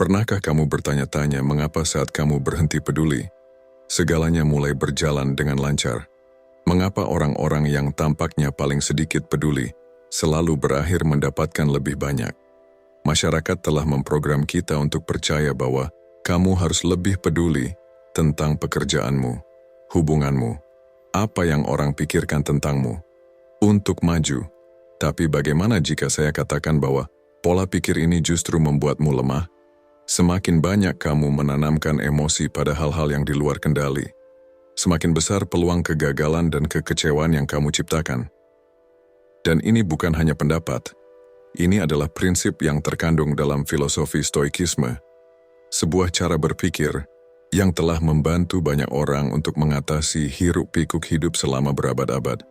Pernahkah kamu bertanya-tanya mengapa saat kamu berhenti peduli, segalanya mulai berjalan dengan lancar? Mengapa orang-orang yang tampaknya paling sedikit peduli selalu berakhir mendapatkan lebih banyak? Masyarakat telah memprogram kita untuk percaya bahwa kamu harus lebih peduli tentang pekerjaanmu, hubunganmu, apa yang orang pikirkan tentangmu, untuk maju. Tapi bagaimana jika saya katakan bahwa pola pikir ini justru membuatmu lemah? Semakin banyak kamu menanamkan emosi pada hal-hal yang di luar kendali, semakin besar peluang kegagalan dan kekecewaan yang kamu ciptakan. Dan ini bukan hanya pendapat, ini adalah prinsip yang terkandung dalam filosofi Stoikisme, sebuah cara berpikir yang telah membantu banyak orang untuk mengatasi hiruk-pikuk hidup selama berabad-abad.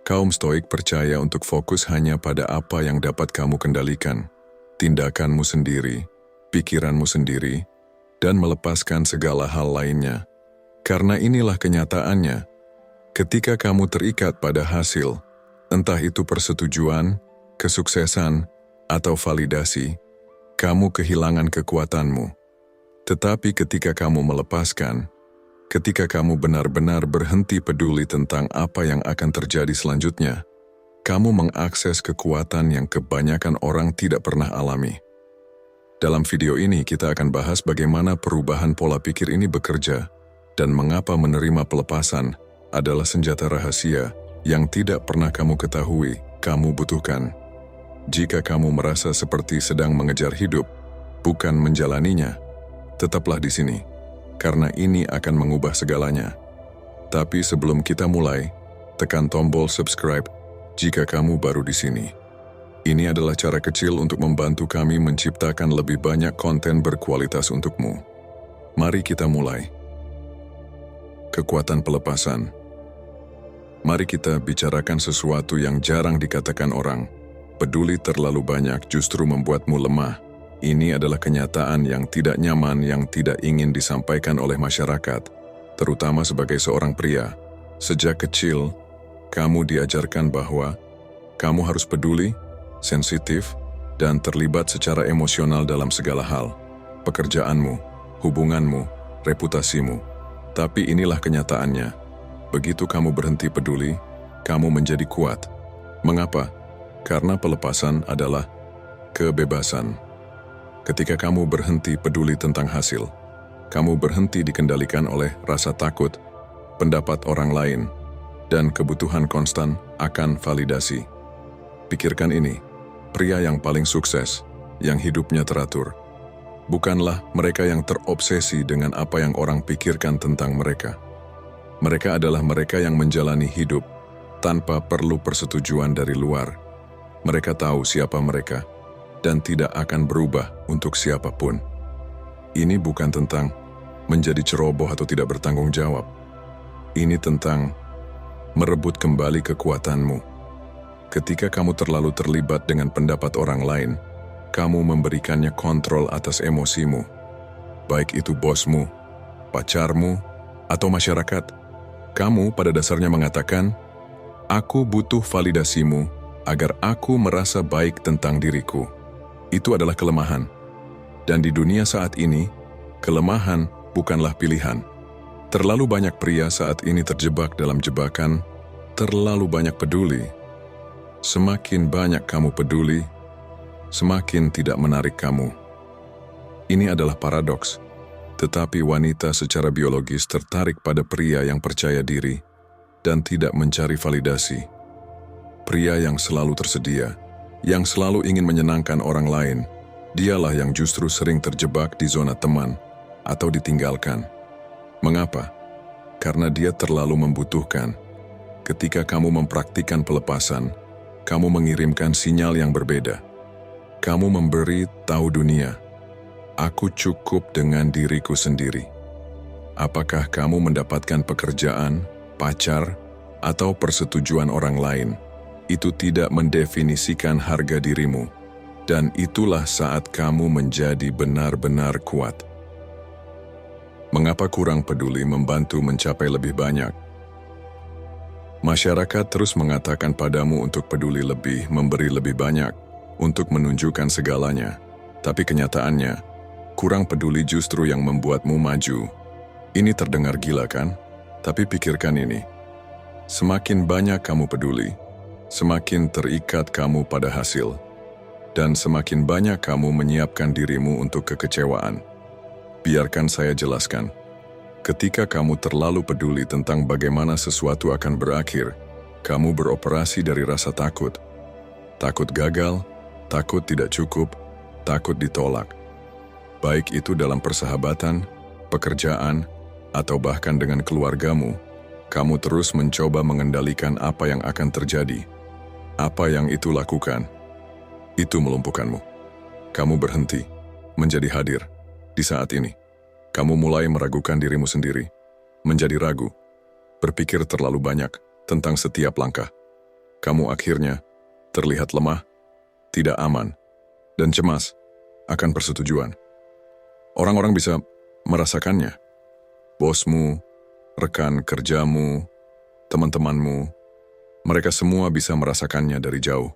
Kaum Stoik percaya untuk fokus hanya pada apa yang dapat kamu kendalikan, tindakanmu sendiri, pikiranmu sendiri, dan melepaskan segala hal lainnya. Karena inilah kenyataannya, ketika kamu terikat pada hasil, entah itu persetujuan, kesuksesan, atau validasi, kamu kehilangan kekuatanmu. Tetapi ketika kamu melepaskan, ketika kamu benar-benar berhenti peduli tentang apa yang akan terjadi selanjutnya, kamu mengakses kekuatan yang kebanyakan orang tidak pernah alami. Dalam video ini kita akan bahas bagaimana perubahan pola pikir ini bekerja dan mengapa menerima pelepasan adalah senjata rahasia yang tidak pernah kamu ketahui kamu butuhkan. Jika kamu merasa seperti sedang mengejar hidup, bukan menjalaninya, tetaplah di sini, karena ini akan mengubah segalanya. Tapi sebelum kita mulai, tekan tombol subscribe jika kamu baru di sini. Ini adalah cara kecil untuk membantu kami menciptakan lebih banyak konten berkualitas untukmu. Mari kita mulai. Kekuatan pelepasan. Mari kita bicarakan sesuatu yang jarang dikatakan orang. Peduli terlalu banyak justru membuatmu lemah. Ini adalah kenyataan yang tidak nyaman yang tidak ingin disampaikan oleh masyarakat, terutama sebagai seorang pria. Sejak kecil, kamu diajarkan bahwa kamu harus peduli, sensitif, dan terlibat secara emosional dalam segala hal. Pekerjaanmu, hubunganmu, reputasimu. Tapi inilah kenyataannya. Begitu kamu berhenti peduli, kamu menjadi kuat. Mengapa? Karena pelepasan adalah kebebasan. Ketika kamu berhenti peduli tentang hasil, kamu berhenti dikendalikan oleh rasa takut, pendapat orang lain, dan kebutuhan konstan akan validasi. Pikirkan ini, pria yang paling sukses, yang hidupnya teratur, bukanlah mereka yang terobsesi dengan apa yang orang pikirkan tentang mereka. Mereka adalah mereka yang menjalani hidup tanpa perlu persetujuan dari luar. Mereka tahu siapa mereka dan tidak akan berubah untuk siapapun. Ini bukan tentang menjadi ceroboh atau tidak bertanggung jawab. Ini tentang merebut kembali kekuatanmu. Ketika kamu terlalu terlibat dengan pendapat orang lain, kamu memberikannya kontrol atas emosimu. Baik itu bosmu, pacarmu, atau masyarakat. Kamu pada dasarnya mengatakan, "Aku butuh validasimu agar aku merasa baik tentang diriku." Itu adalah kelemahan. Dan di dunia saat ini, kelemahan bukanlah pilihan. Terlalu banyak pria saat ini terjebak dalam jebakan, terlalu banyak peduli. Semakin banyak kamu peduli, semakin tidak menarik kamu. Ini adalah paradoks, tetapi wanita secara biologis tertarik pada pria yang percaya diri dan tidak mencari validasi. Pria yang selalu tersedia, yang selalu ingin menyenangkan orang lain, dialah yang justru sering terjebak di zona teman atau ditinggalkan. Mengapa? Karena dia terlalu membutuhkan. Ketika kamu mempraktikkan pelepasan, kamu mengirimkan sinyal yang berbeda. Kamu memberi tahu dunia, aku cukup dengan diriku sendiri. Apakah kamu mendapatkan pekerjaan, pacar, atau persetujuan orang lain? Itu tidak mendefinisikan harga dirimu, dan itulah saat kamu menjadi benar-benar kuat. Mengapa kurang peduli membantu mencapai lebih banyak? Masyarakat terus mengatakan padamu untuk peduli lebih, memberi lebih banyak, untuk menunjukkan segalanya. Tapi kenyataannya, Kurang peduli justru yang membuatmu maju. Ini terdengar gila kan? Tapi pikirkan ini. Semakin banyak kamu peduli, semakin terikat kamu pada hasil. Dan semakin banyak kamu menyiapkan dirimu untuk kekecewaan. Biarkan saya jelaskan. Ketika kamu terlalu peduli tentang bagaimana sesuatu akan berakhir, kamu beroperasi dari rasa takut. Takut gagal, takut tidak cukup, takut ditolak. Baik itu dalam persahabatan, pekerjaan, atau bahkan dengan keluargamu, kamu terus mencoba mengendalikan apa yang akan terjadi. Apa yang itu lakukan, itu melumpuhkanmu. Kamu berhenti, menjadi hadir. Di saat ini, kamu mulai meragukan dirimu sendiri, menjadi ragu, berpikir terlalu banyak tentang setiap langkah. Kamu akhirnya terlihat lemah, tidak aman, dan cemas akan persetujuan. Orang-orang bisa merasakannya. Bosmu, rekan kerjamu, teman-temanmu, mereka semua bisa merasakannya dari jauh.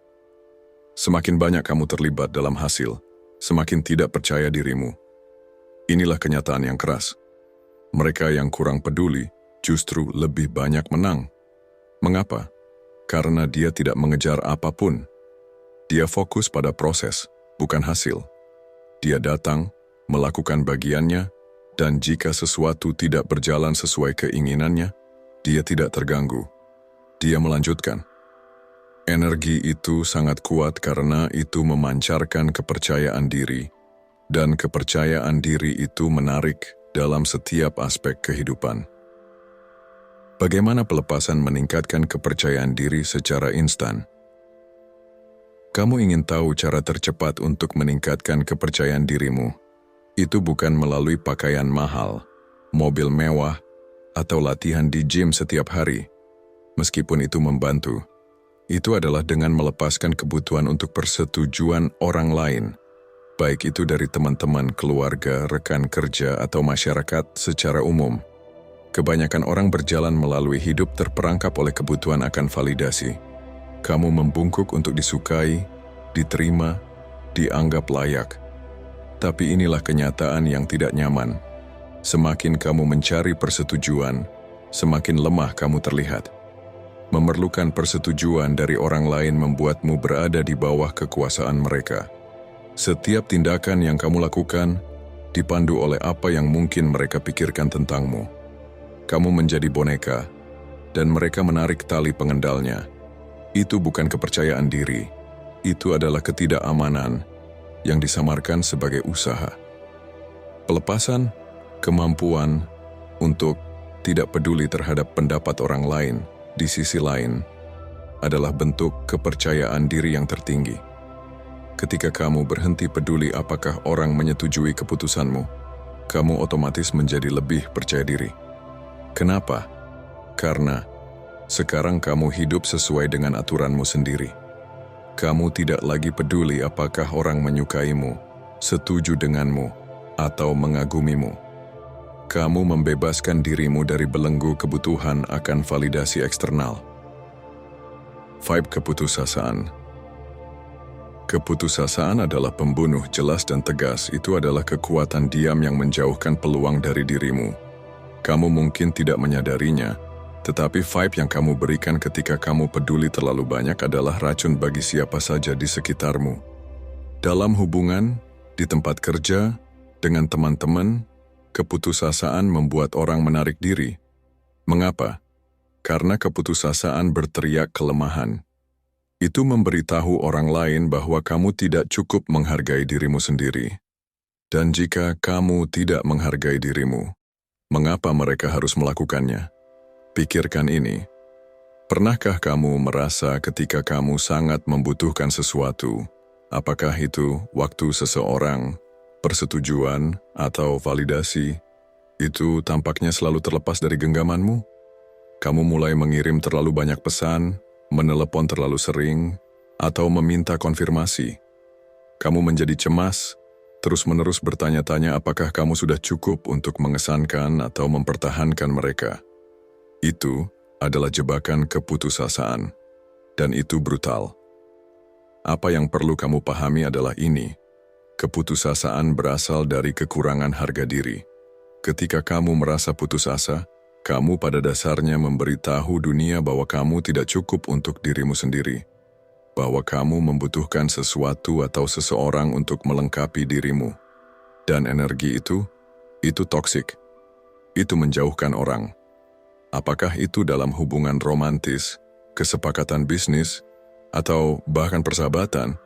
Semakin banyak kamu terlibat dalam hasil, semakin tidak percaya dirimu. Inilah kenyataan yang keras. Mereka yang kurang peduli justru lebih banyak menang. Mengapa? Karena dia tidak mengejar apapun. Dia fokus pada proses, bukan hasil. Dia datang, melakukan bagiannya, dan jika sesuatu tidak berjalan sesuai keinginannya, dia tidak terganggu. Dia melanjutkan. Energi itu sangat kuat karena itu memancarkan kepercayaan diri, dan kepercayaan diri itu menarik dalam setiap aspek kehidupan. Bagaimana pelepasan meningkatkan kepercayaan diri secara instan? Kamu ingin tahu cara tercepat untuk meningkatkan kepercayaan dirimu? Itu bukan melalui pakaian mahal, mobil mewah, atau latihan di gym setiap hari. Meskipun itu membantu, itu adalah dengan melepaskan kebutuhan untuk persetujuan orang lain, baik itu dari teman-teman, keluarga, rekan kerja, atau masyarakat secara umum. Kebanyakan orang berjalan melalui hidup terperangkap oleh kebutuhan akan validasi. Kamu membungkuk untuk disukai, diterima, dianggap layak. Tapi inilah kenyataan yang tidak nyaman. Semakin kamu mencari persetujuan, semakin lemah kamu terlihat. Memerlukan persetujuan dari orang lain membuatmu berada di bawah kekuasaan mereka. Setiap tindakan yang kamu lakukan dipandu oleh apa yang mungkin mereka pikirkan tentangmu. Kamu menjadi boneka, dan mereka menarik tali pengendalnya. Itu bukan kepercayaan diri, itu adalah ketidakamanan yang disamarkan sebagai usaha. Pelepasan, kemampuan untuk tidak peduli terhadap pendapat orang lain di sisi lain adalah bentuk kepercayaan diri yang tertinggi. Ketika kamu berhenti peduli apakah orang menyetujui keputusanmu, kamu otomatis menjadi lebih percaya diri. Kenapa? Karena sekarang kamu hidup sesuai dengan aturanmu sendiri. Kamu tidak lagi peduli apakah orang menyukaimu, setuju denganmu, atau mengagumimu. Kamu membebaskan dirimu dari belenggu kebutuhan akan validasi eksternal. Vibe keputusasaan. Keputusasaan adalah pembunuh jelas dan tegas. Itu adalah kekuatan diam yang menjauhkan peluang dari dirimu. Kamu mungkin tidak menyadarinya, tetapi vibe yang kamu berikan ketika kamu peduli terlalu banyak adalah racun bagi siapa saja di sekitarmu. Dalam hubungan, di tempat kerja, dengan teman-teman, keputusasaan membuat orang menarik diri. Mengapa? Karena keputusasaan berteriak kelemahan. Itu memberitahu orang lain bahwa kamu tidak cukup menghargai dirimu sendiri. Dan jika kamu tidak menghargai dirimu, mengapa mereka harus melakukannya? Pikirkan ini. Pernahkah kamu merasa ketika kamu sangat membutuhkan sesuatu, apakah itu waktu seseorang, persetujuan, atau validasi, itu tampaknya selalu terlepas dari genggamanmu? Kamu mulai mengirim terlalu banyak pesan, menelepon terlalu sering, atau meminta konfirmasi. Kamu menjadi cemas, terus-menerus bertanya-tanya apakah kamu sudah cukup untuk mengesankan atau mempertahankan mereka. Itu adalah jebakan keputusasaan, dan itu brutal. Apa yang perlu kamu pahami adalah ini. Keputusasaan berasal dari kekurangan harga diri. Ketika kamu merasa putus asa, kamu pada dasarnya memberitahu dunia bahwa kamu tidak cukup untuk dirimu sendiri, bahwa kamu membutuhkan sesuatu atau seseorang untuk melengkapi dirimu. Dan energi itu toksik. Itu menjauhkan orang. Apakah itu dalam hubungan romantis, kesepakatan bisnis, atau bahkan persahabatan?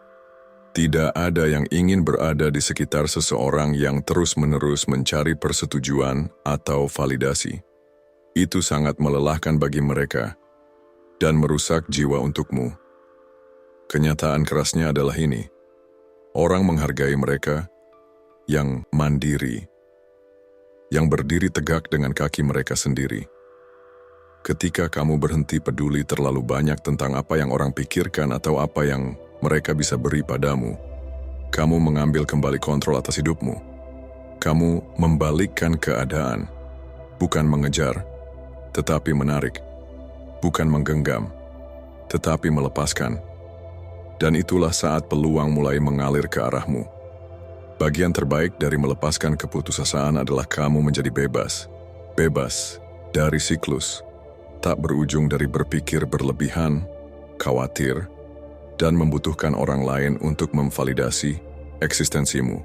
Tidak ada yang ingin berada di sekitar seseorang yang terus-menerus mencari persetujuan atau validasi. Itu sangat melelahkan bagi mereka dan merusak jiwa untukmu. Kenyataan kerasnya adalah ini. Orang menghargai mereka yang mandiri, yang berdiri tegak dengan kaki mereka sendiri. Ketika kamu berhenti peduli terlalu banyak tentang apa yang orang pikirkan atau apa yang mereka bisa beri padamu, kamu mengambil kembali kontrol atas hidupmu. Kamu membalikkan keadaan, bukan mengejar, tetapi menarik, bukan menggenggam, tetapi melepaskan. Dan itulah saat peluang mulai mengalir ke arahmu. Bagian terbaik dari melepaskan keputusasaan adalah kamu menjadi bebas. Bebas dari siklus, tak berujung dari berpikir berlebihan, khawatir, dan membutuhkan orang lain untuk memvalidasi eksistensimu.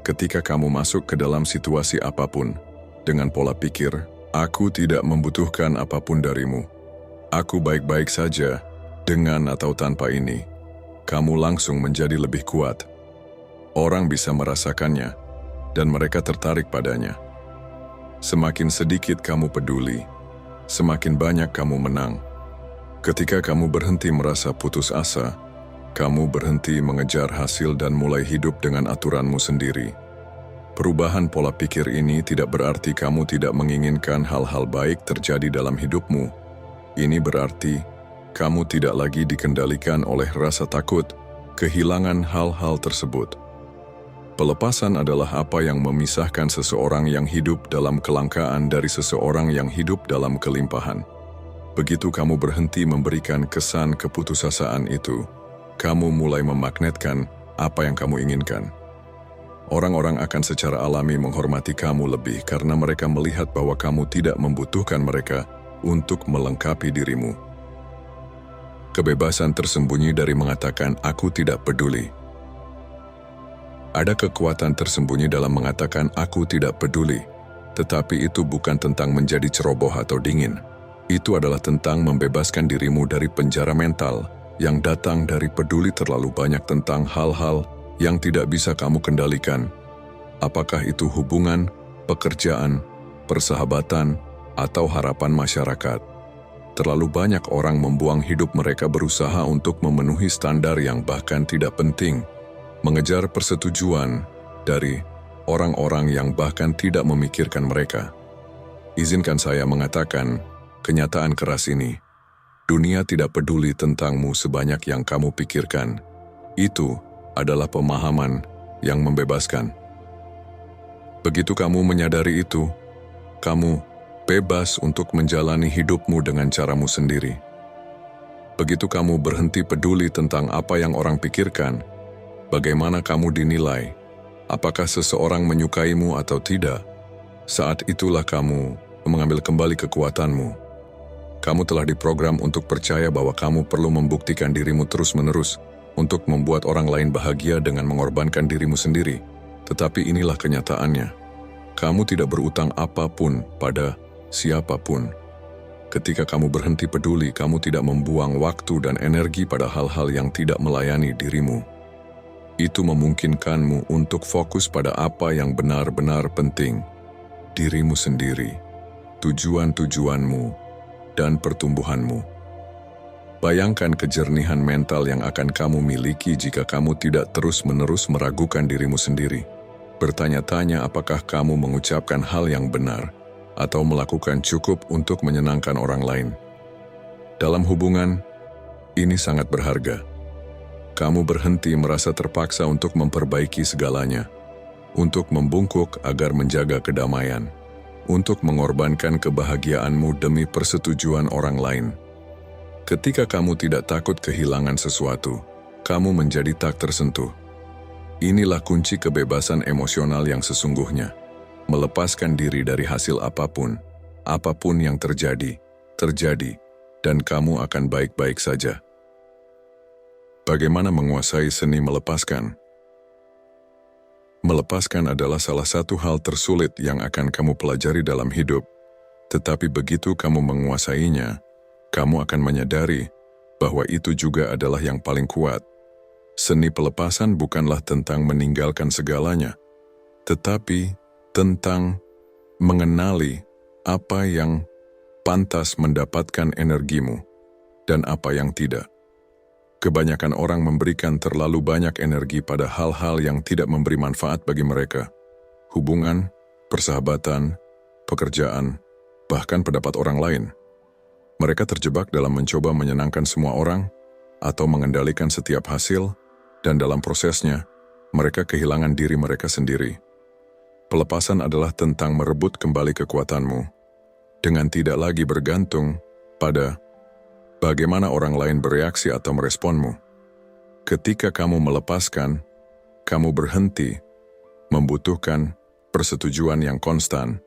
Ketika kamu masuk ke dalam situasi apapun, dengan pola pikir, aku tidak membutuhkan apapun darimu, aku baik-baik saja, dengan atau tanpa ini, kamu langsung menjadi lebih kuat. Orang bisa merasakannya, dan mereka tertarik padanya. Semakin sedikit kamu peduli, semakin banyak kamu menang. Ketika kamu berhenti merasa putus asa, kamu berhenti mengejar hasil dan mulai hidup dengan aturanmu sendiri. Perubahan pola pikir ini tidak berarti kamu tidak menginginkan hal-hal baik terjadi dalam hidupmu. Ini berarti kamu tidak lagi dikendalikan oleh rasa takut, kehilangan hal-hal tersebut. Pelepasan adalah apa yang memisahkan seseorang yang hidup dalam kelangkaan dari seseorang yang hidup dalam kelimpahan. Begitu kamu berhenti memberikan kesan keputusasaan itu, kamu mulai memagnetkan apa yang kamu inginkan. Orang-orang akan secara alami menghormati kamu lebih karena mereka melihat bahwa kamu tidak membutuhkan mereka untuk melengkapi dirimu. Kebebasan tersembunyi dari mengatakan aku tidak peduli. Ada kekuatan tersembunyi dalam mengatakan aku tidak peduli, tetapi itu bukan tentang menjadi ceroboh atau dingin. Itu adalah tentang membebaskan dirimu dari penjara mental yang datang dari peduli terlalu banyak tentang hal-hal yang tidak bisa kamu kendalikan. Apakah itu hubungan, pekerjaan, persahabatan, atau harapan masyarakat. Terlalu banyak orang membuang hidup mereka berusaha untuk memenuhi standar yang bahkan tidak penting, mengejar persetujuan dari orang-orang yang bahkan tidak memikirkan mereka. Izinkan saya mengatakan, kenyataan keras ini, dunia tidak peduli tentangmu sebanyak yang kamu pikirkan. Itu adalah pemahaman yang membebaskan. Begitu kamu menyadari itu, kamu bebas untuk menjalani hidupmu dengan caramu sendiri. Begitu kamu berhenti peduli tentang apa yang orang pikirkan, bagaimana kamu dinilai, apakah seseorang menyukaimu atau tidak, saat itulah kamu mengambil kembali kekuatanmu. Kamu telah diprogram untuk percaya bahwa kamu perlu membuktikan dirimu terus-menerus untuk membuat orang lain bahagia dengan mengorbankan dirimu sendiri. Tetapi inilah kenyataannya. Kamu tidak berutang apapun pada siapapun. Ketika kamu berhenti peduli, kamu tidak membuang waktu dan energi pada hal-hal yang tidak melayani dirimu. Itu memungkinkanmu untuk fokus pada apa yang benar-benar penting. Dirimu sendiri, tujuan-tujuanmu, dan pertumbuhanmu. Bayangkan kejernihan mental yang akan kamu miliki jika kamu tidak terus-menerus meragukan dirimu sendiri. Bertanya-tanya apakah kamu mengucapkan hal yang benar atau melakukan cukup untuk menyenangkan orang lain. Dalam hubungan, ini sangat berharga. Kamu berhenti merasa terpaksa untuk memperbaiki segalanya, untuk membungkuk agar menjaga kedamaian, untuk mengorbankan kebahagiaanmu demi persetujuan orang lain. Ketika kamu tidak takut kehilangan sesuatu, kamu menjadi tak tersentuh. Inilah kunci kebebasan emosional yang sesungguhnya. Melepaskan diri dari hasil apapun, apapun yang terjadi, dan kamu akan baik-baik saja. Bagaimana menguasai seni melepaskan? Melepaskan adalah salah satu hal tersulit yang akan kamu pelajari dalam hidup. Tetapi begitu kamu menguasainya, kamu akan menyadari bahwa itu juga adalah yang paling kuat. Seni pelepasan bukanlah tentang meninggalkan segalanya, tetapi tentang mengenali apa yang pantas mendapatkan energimu dan apa yang tidak. Kebanyakan orang memberikan terlalu banyak energi pada hal-hal yang tidak memberi manfaat bagi mereka. Hubungan, persahabatan, pekerjaan, bahkan pendapat orang lain. Mereka terjebak dalam mencoba menyenangkan semua orang atau mengendalikan setiap hasil, dan dalam prosesnya, mereka kehilangan diri mereka sendiri. Pelepasan adalah tentang merebut kembali kekuatanmu, dengan tidak lagi bergantung pada bagaimana orang lain bereaksi atau meresponmu. Ketika kamu melepaskan, kamu berhenti membutuhkan persetujuan yang konstan.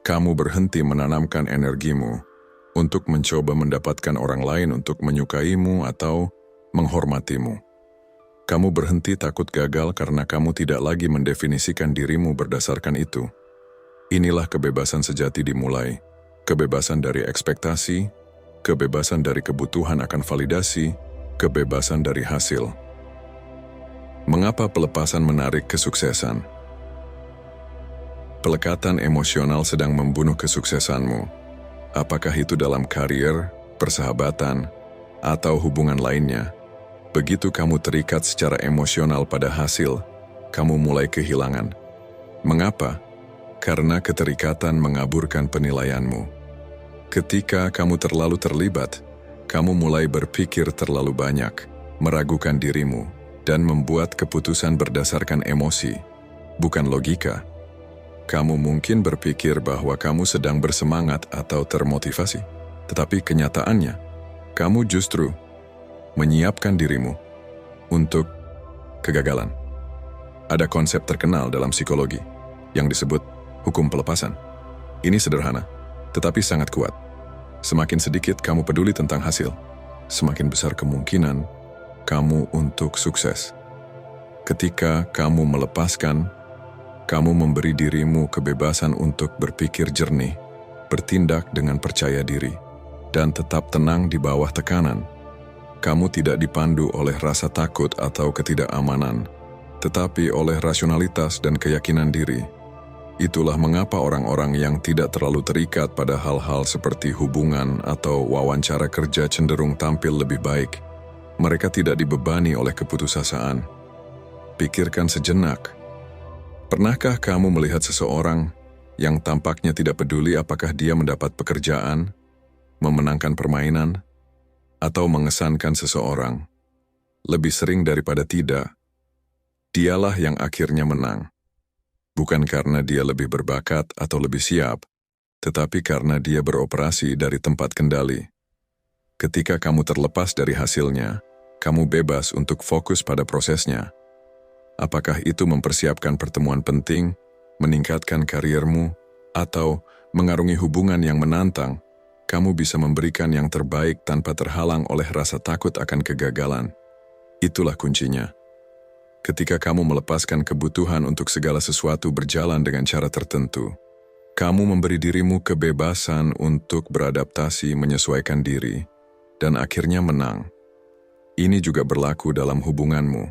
Kamu berhenti menanamkan energimu untuk mencoba mendapatkan orang lain untuk menyukaimu atau menghormatimu. Kamu berhenti takut gagal karena kamu tidak lagi mendefinisikan dirimu berdasarkan itu. Inilah kebebasan sejati dimulai. Kebebasan dari ekspektasi, kebebasan dari kebutuhan akan validasi, kebebasan dari hasil. Mengapa pelepasan menarik kesuksesan? Pelekatan emosional sedang membunuh kesuksesanmu. Apakah itu dalam karir, persahabatan, atau hubungan lainnya? Begitu kamu terikat secara emosional pada hasil, kamu mulai kehilangan. Mengapa? Karena keterikatan mengaburkan penilaianmu. Ketika kamu terlalu terlibat, kamu mulai berpikir terlalu banyak, meragukan dirimu, dan membuat keputusan berdasarkan emosi, bukan logika. Kamu mungkin berpikir bahwa kamu sedang bersemangat atau termotivasi, tetapi kenyataannya, kamu justru menyiapkan dirimu untuk kegagalan. Ada konsep terkenal dalam psikologi yang disebut hukum pelepasan. Ini sederhana, tetapi sangat kuat. Semakin sedikit kamu peduli tentang hasil, semakin besar kemungkinan kamu untuk sukses. Ketika kamu melepaskan, kamu memberi dirimu kebebasan untuk berpikir jernih, bertindak dengan percaya diri, dan tetap tenang di bawah tekanan. Kamu tidak dipandu oleh rasa takut atau ketidakamanan, tetapi oleh rasionalitas dan keyakinan diri. Itulah mengapa orang-orang yang tidak terlalu terikat pada hal-hal seperti hubungan atau wawancara kerja cenderung tampil lebih baik. Mereka tidak dibebani oleh keputusasaan. Pikirkan sejenak. Pernahkah kamu melihat seseorang yang tampaknya tidak peduli apakah dia mendapat pekerjaan, memenangkan permainan, atau mengesankan seseorang? Lebih sering daripada tidak, dialah yang akhirnya menang. Bukan karena dia lebih berbakat atau lebih siap, tetapi karena dia beroperasi dari tempat kendali. Ketika kamu terlepas dari hasilnya, kamu bebas untuk fokus pada prosesnya. Apakah itu mempersiapkan pertemuan penting, meningkatkan kariermu, atau mengarungi hubungan yang menantang, kamu bisa memberikan yang terbaik tanpa terhalang oleh rasa takut akan kegagalan. Itulah kuncinya. Ketika kamu melepaskan kebutuhan untuk segala sesuatu berjalan dengan cara tertentu, kamu memberi dirimu kebebasan untuk beradaptasi, menyesuaikan diri, dan akhirnya menang. Ini juga berlaku dalam hubunganmu.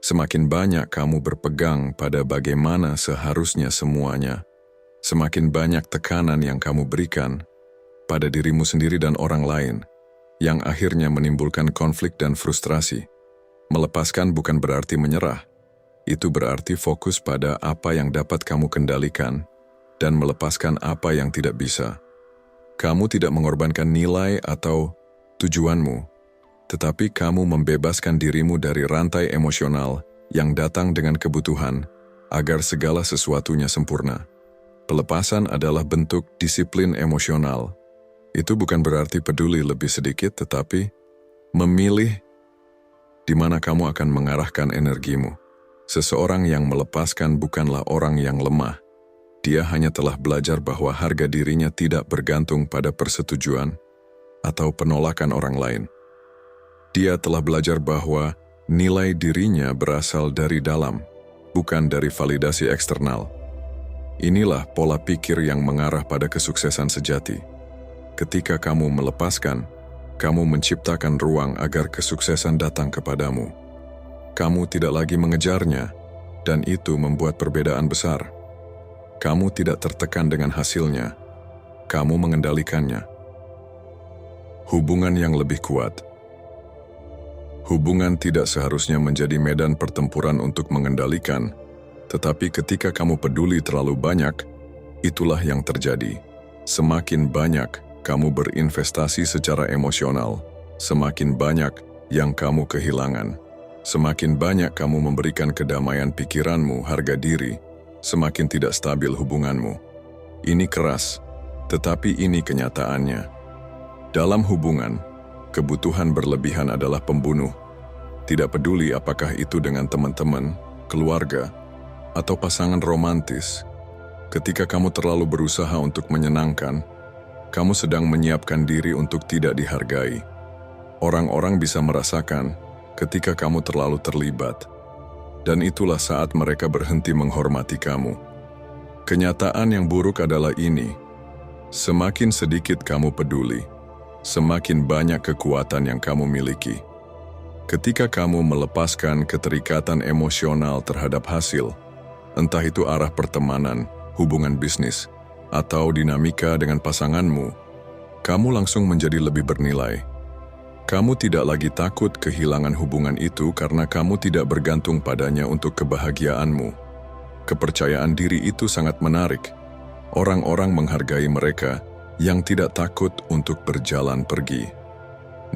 Semakin banyak kamu berpegang pada bagaimana seharusnya semuanya, semakin banyak tekanan yang kamu berikan pada dirimu sendiri dan orang lain, yang akhirnya menimbulkan konflik dan frustrasi. Melepaskan bukan berarti menyerah. Itu berarti fokus pada apa yang dapat kamu kendalikan dan melepaskan apa yang tidak bisa. Kamu tidak mengorbankan nilai atau tujuanmu, tetapi kamu membebaskan dirimu dari rantai emosional yang datang dengan kebutuhan agar segala sesuatunya sempurna. Pelepasan adalah bentuk disiplin emosional. Itu bukan berarti peduli lebih sedikit, tetapi memilih di mana kamu akan mengarahkan energimu. Seseorang yang melepaskan bukanlah orang yang lemah. Dia hanya telah belajar bahwa harga dirinya tidak bergantung pada persetujuan atau penolakan orang lain. Dia telah belajar bahwa nilai dirinya berasal dari dalam, bukan dari validasi eksternal. Inilah pola pikir yang mengarah pada kesuksesan sejati. Ketika kamu melepaskan, kamu menciptakan ruang agar kesuksesan datang kepadamu. Kamu tidak lagi mengejarnya, dan itu membuat perbedaan besar. Kamu tidak tertekan dengan hasilnya, kamu mengendalikannya. Hubungan yang lebih kuat. Hubungan tidak seharusnya menjadi medan pertempuran untuk mengendalikan, tetapi ketika kamu peduli terlalu banyak, itulah yang terjadi. Semakin banyak kamu berinvestasi secara emosional, semakin banyak yang kamu kehilangan. Semakin banyak kamu memberikan kedamaian pikiranmu, harga diri, semakin tidak stabil hubunganmu. Ini keras, tetapi ini kenyataannya. Dalam hubungan, kebutuhan berlebihan adalah pembunuh. Tidak peduli apakah itu dengan teman-teman, keluarga, atau pasangan romantis. Ketika kamu terlalu berusaha untuk menyenangkan, kamu sedang menyiapkan diri untuk tidak dihargai. Orang-orang bisa merasakan ketika kamu terlalu terlibat, dan itulah saat mereka berhenti menghormati kamu. Kenyataan yang buruk adalah ini: semakin sedikit kamu peduli, semakin banyak kekuatan yang kamu miliki. Ketika kamu melepaskan keterikatan emosional terhadap hasil, entah itu arah pertemanan, hubungan bisnis, atau dinamika dengan pasanganmu, kamu langsung menjadi lebih bernilai. Kamu tidak lagi takut kehilangan hubungan itu karena kamu tidak bergantung padanya untuk kebahagiaanmu. Kepercayaan diri itu sangat menarik. Orang-orang menghargai mereka yang tidak takut untuk berjalan pergi.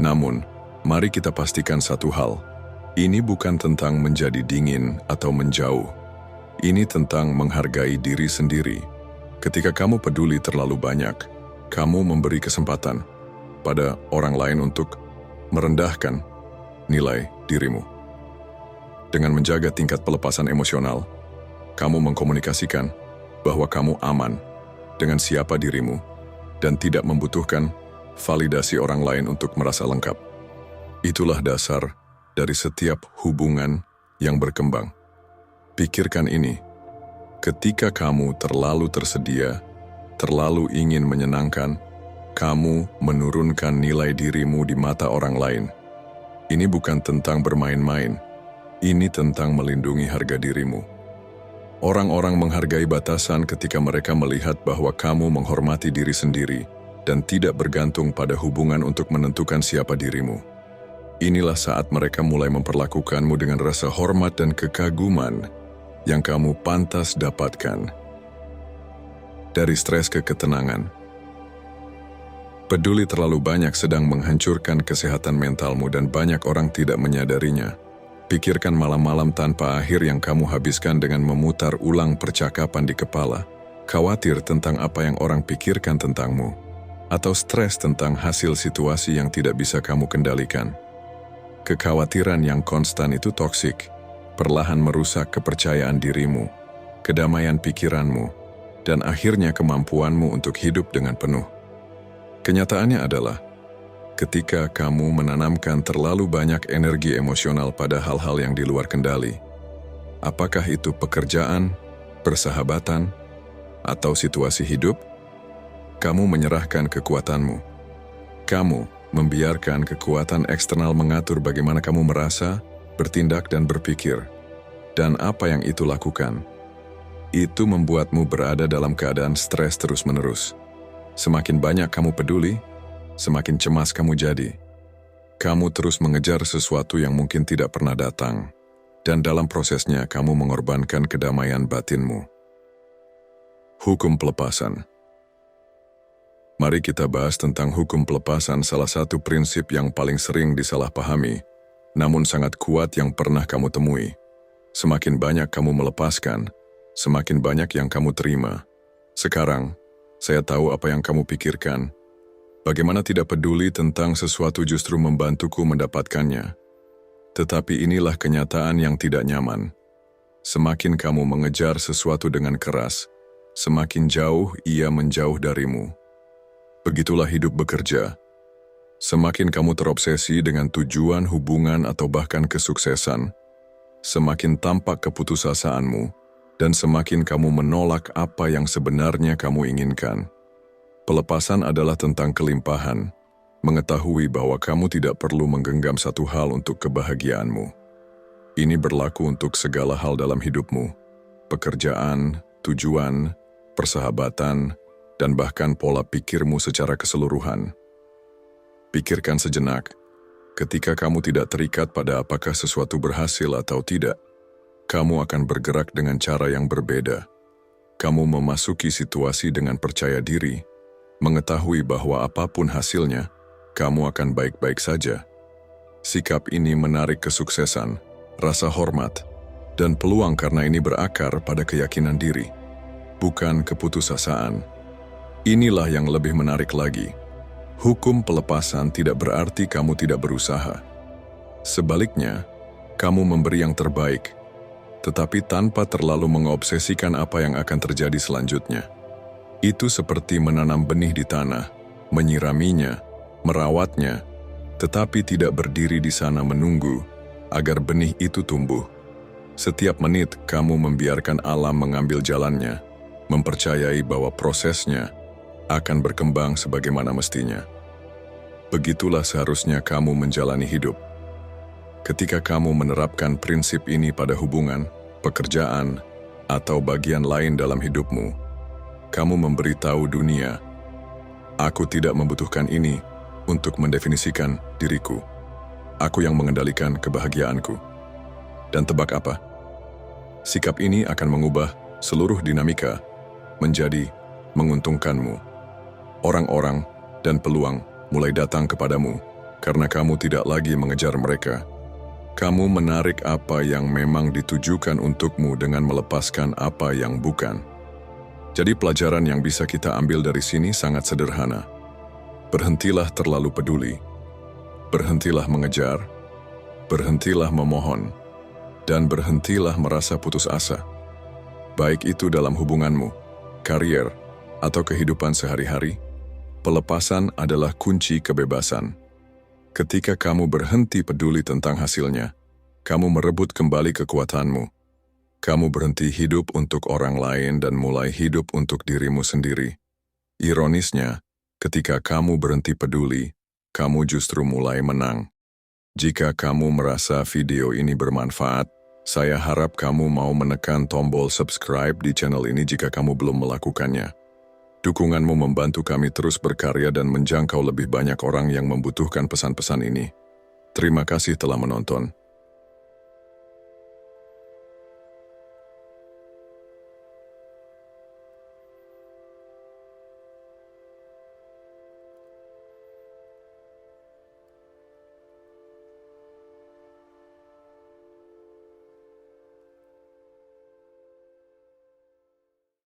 Namun, mari kita pastikan satu hal. Ini bukan tentang menjadi dingin atau menjauh. Ini tentang menghargai diri sendiri. Ketika kamu peduli terlalu banyak, kamu memberi kesempatan pada orang lain untuk merendahkan nilai dirimu. Dengan menjaga tingkat pelepasan emosional, kamu mengkomunikasikan bahwa kamu aman dengan siapa dirimu dan tidak membutuhkan validasi orang lain untuk merasa lengkap. Itulah dasar dari setiap hubungan yang berkembang. Pikirkan ini, ketika kamu terlalu tersedia, terlalu ingin menyenangkan, kamu menurunkan nilai dirimu di mata orang lain. Ini bukan tentang bermain-main, ini tentang melindungi harga dirimu. Orang-orang menghargai batasan ketika mereka melihat bahwa kamu menghormati diri sendiri dan tidak bergantung pada hubungan untuk menentukan siapa dirimu. Inilah saat mereka mulai memperlakukanmu dengan rasa hormat dan kekaguman yang kamu pantas dapatkan. Dari stres ke ketenangan. Peduli terlalu banyak sedang menghancurkan kesehatan mentalmu dan banyak orang tidak menyadarinya. Pikirkan malam-malam tanpa akhir yang kamu habiskan dengan memutar ulang percakapan di kepala, khawatir tentang apa yang orang pikirkan tentangmu, atau stres tentang hasil situasi yang tidak bisa kamu kendalikan. Kekhawatiran yang konstan itu toksik, perlahan merusak kepercayaan dirimu, kedamaian pikiranmu, dan akhirnya kemampuanmu untuk hidup dengan penuh. Kenyataannya adalah, ketika kamu menanamkan terlalu banyak energi emosional pada hal-hal yang di luar kendali, apakah itu pekerjaan, persahabatan, atau situasi hidup, kamu menyerahkan kekuatanmu. Kamu membiarkan kekuatan eksternal mengatur bagaimana kamu merasa, bertindak, dan berpikir. Dan apa yang itu lakukan? Itu membuatmu berada dalam keadaan stres terus-menerus. Semakin banyak kamu peduli, semakin cemas kamu jadi. Kamu terus mengejar sesuatu yang mungkin tidak pernah datang, dan dalam prosesnya kamu mengorbankan kedamaian batinmu. Hukum pelepasan. Mari kita bahas tentang hukum pelepasan, salah satu prinsip yang paling sering disalahpahami, namun sangat kuat yang pernah kamu temui. Semakin banyak kamu melepaskan, semakin banyak yang kamu terima. Sekarang, saya tahu apa yang kamu pikirkan. Bagaimana tidak peduli tentang sesuatu justru membantuku mendapatkannya. Tetapi inilah kenyataan yang tidak nyaman. Semakin kamu mengejar sesuatu dengan keras, semakin jauh ia menjauh darimu. Begitulah hidup bekerja. Semakin kamu terobsesi dengan tujuan, hubungan, atau bahkan kesuksesan, semakin tampak keputusasaanmu, dan semakin kamu menolak apa yang sebenarnya kamu inginkan. Pelepasan adalah tentang kelimpahan, mengetahui bahwa kamu tidak perlu menggenggam satu hal untuk kebahagiaanmu. Ini berlaku untuk segala hal dalam hidupmu, pekerjaan, tujuan, persahabatan, dan bahkan pola pikirmu secara keseluruhan. Pikirkan sejenak, ketika kamu tidak terikat pada apakah sesuatu berhasil atau tidak, kamu akan bergerak dengan cara yang berbeda. Kamu memasuki situasi dengan percaya diri, mengetahui bahwa apapun hasilnya, kamu akan baik-baik saja. Sikap ini menarik kesuksesan, rasa hormat, dan peluang karena ini berakar pada keyakinan diri, bukan keputusasaan. Inilah yang lebih menarik lagi. Hukum pelepasan tidak berarti kamu tidak berusaha. Sebaliknya, kamu memberi yang terbaik, tetapi tanpa terlalu mengobsesikan apa yang akan terjadi selanjutnya. Itu seperti menanam benih di tanah, menyiraminya, merawatnya, tetapi tidak berdiri di sana menunggu agar benih itu tumbuh. Setiap menit kamu membiarkan alam mengambil jalannya, mempercayai bahwa prosesnya akan berkembang sebagaimana mestinya. Begitulah seharusnya kamu menjalani hidup. Ketika kamu menerapkan prinsip ini pada hubungan, pekerjaan, atau bagian lain dalam hidupmu, kamu memberitahu dunia, aku tidak membutuhkan ini untuk mendefinisikan diriku. Aku yang mengendalikan kebahagiaanku. Dan tebak apa? Sikap ini akan mengubah seluruh dinamika menjadi menguntungkanmu. Orang-orang dan peluang mulai datang kepadamu karena kamu tidak lagi mengejar mereka. Kamu menarik apa yang memang ditujukan untukmu dengan melepaskan apa yang bukan. Jadi pelajaran yang bisa kita ambil dari sini sangat sederhana. Berhentilah terlalu peduli. Berhentilah mengejar, berhentilah memohon, dan berhentilah merasa putus asa. Baik itu dalam hubunganmu, karier, atau kehidupan sehari-hari, pelepasan adalah kunci kebebasan. Ketika kamu berhenti peduli tentang hasilnya, kamu merebut kembali kekuatanmu. Kamu berhenti hidup untuk orang lain dan mulai hidup untuk dirimu sendiri. Ironisnya, ketika kamu berhenti peduli, kamu justru mulai menang. Jika kamu merasa video ini bermanfaat, saya harap kamu mau menekan tombol subscribe di channel ini jika kamu belum melakukannya. Dukunganmu membantu kami terus berkarya dan menjangkau lebih banyak orang yang membutuhkan pesan-pesan ini. Terima kasih telah menonton.